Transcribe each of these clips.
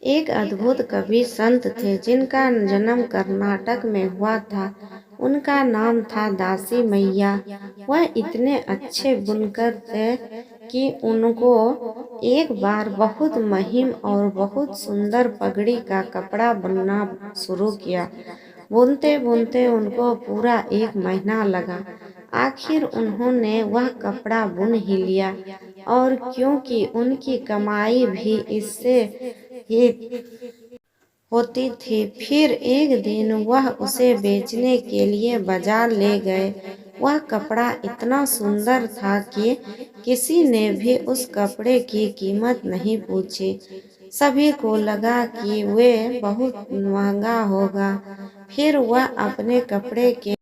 एक अद्भुत कवि संत थे जिनका जन्म कर्नाटक में हुआ था। उनका नाम था दासी मैया। वह इतने अच्छे बुनकर थे कि उनको एक बार बहुत महीन और बहुत सुंदर पगड़ी का कपड़ा बुनना शुरू किया। बुनते बुनते उनको पूरा 1 महीना लगा। आखिर उन्होंने वह कपड़ा बुन ही लिया, और क्योंकि उनकी कमाई भी इससे ही होती थी, फिर एक दिन वह उसे बेचने के लिए बाजार ले गए। वह कपड़ा इतना सुंदर था कि किसी ने भी उस कपड़े की कीमत नहीं पूछी। सभी को लगा कि वे बहुत महंगा होगा। फिर वह अपने कपड़े के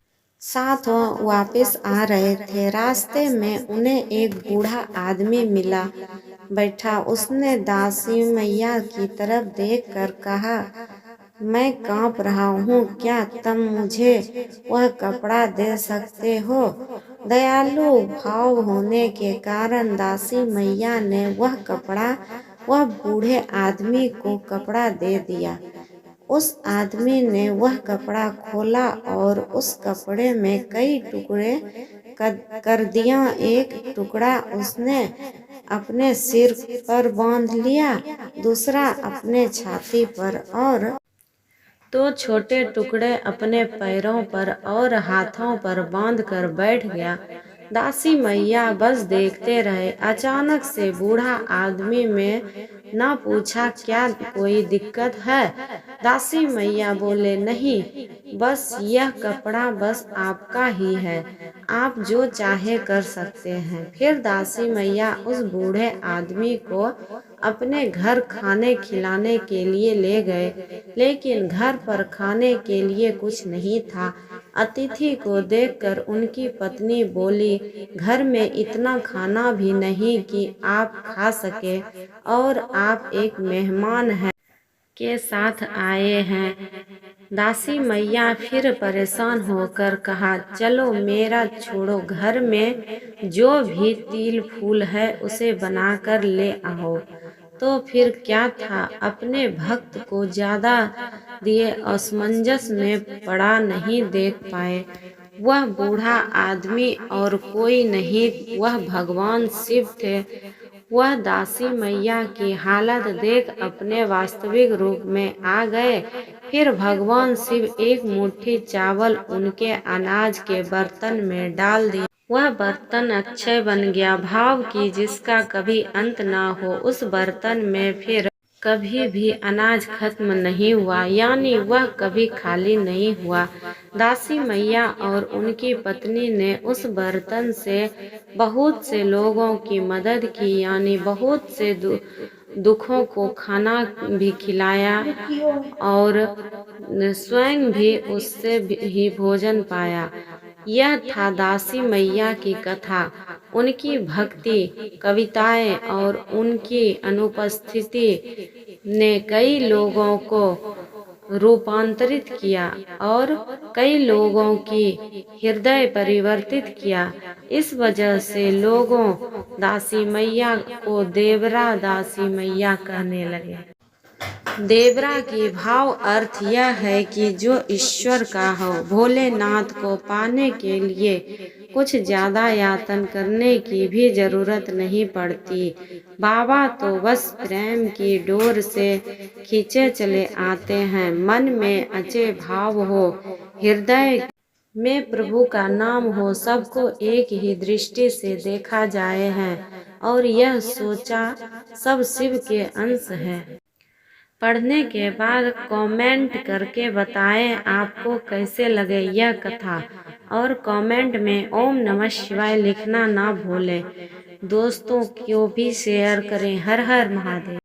साथ वापस आ रहे थे। रास्ते में उन्हें एक बूढ़ा आदमी मिला बैठा। उसने दासी मैया की तरफ देखकर कहा, मैं कांप रहा हूँ, क्या तुम मुझे वह कपड़ा दे सकते हो? दयालु भाव होने के कारण दासी मैया ने वह बूढ़े आदमी को कपड़ा दे दिया। उस आदमी ने वह कपड़ा खोला और उस कपड़े में कई टुकड़े कर दिया। एक टुकड़ा उसने अपने सिर पर बांध लिया, दूसरा अपने छाती पर, और 2 छोटे टुकड़े अपने पैरों पर और हाथों पर बांधकर बैठ गया। दासी मैया बस देखते रहे। अचानक से बूढ़ा आदमी में न पूछा, क्या कोई दिक्कत है? दासी मैया बोले, नहीं, बस यह कपड़ा बस आपका ही है, आप जो चाहे कर सकते हैं। फिर दासी मैया उस बूढ़े आदमी को अपने घर खाने खिलाने के लिए ले गए, लेकिन घर पर खाने के लिए कुछ नहीं था। अतिथि को देखकर उनकी पत्नी बोली, घर में इतना खाना भी नहीं कि आप खा सके, और आप एक मेहमान हैं के साथ आए हैं। दासी मैया फिर परेशान होकर कहा, चलो मेरा छोड़ो, घर में जो भी तिल फूल है उसे बनाकर ले आओ। तो फिर क्या था, अपने भक्त को ज्यादा दिए असमंजस में पड़ा नहीं देख पाए। वह बूढ़ा आदमी और कोई नहीं, वह भगवान शिव थे। वह दासी मैया की हालत देख अपने वास्तविक रूप में आ गए। फिर भगवान शिव एक मुट्ठी चावल उनके अनाज के बर्तन में डाल दिया। वह बर्तन अक्षय बन गया। भाव की जिसका कभी अंत ना हो, उस बर्तन में फिर कभी भी अनाज खत्म नहीं हुआ, यानी वह कभी खाली नहीं हुआ। दासी मैया और उनकी पत्नी ने उस बर्तन से बहुत से लोगों की मदद की, यानी बहुत से दुखों को खाना भी खिलाया और स्वयं भी उससे ही भोजन पाया। यह था दासी मैया की कथा। उनकी भक्ति, कविताएं और उनकी अनुपस्थिति ने कई लोगों को रूपांतरित किया और कई लोगों की हृदय परिवर्तित किया। इस वजह से लोगों दासी मैया को देवरा दासी मैया कहने लगे। देवरा की भाव अर्थ यह है कि जो ईश्वर का हो। भोलेनाथ को पाने के लिए कुछ ज्यादा यातन करने की भी जरूरत नहीं पड़ती। बाबा तो बस प्रेम की डोर से खींचे चले आते हैं। मन में अच्छे भाव हो, हृदय में प्रभु का नाम हो, सबको एक ही दृष्टि से देखा जाए है, और यह सोचा सब शिव के अंश है। पढ़ने के बाद कमेंट करके बताएं आपको कैसे लगे यह कथा, और कमेंट में ओम नमः शिवाय लिखना ना भूलें। दोस्तों को भी शेयर करें। हर हर महादेव।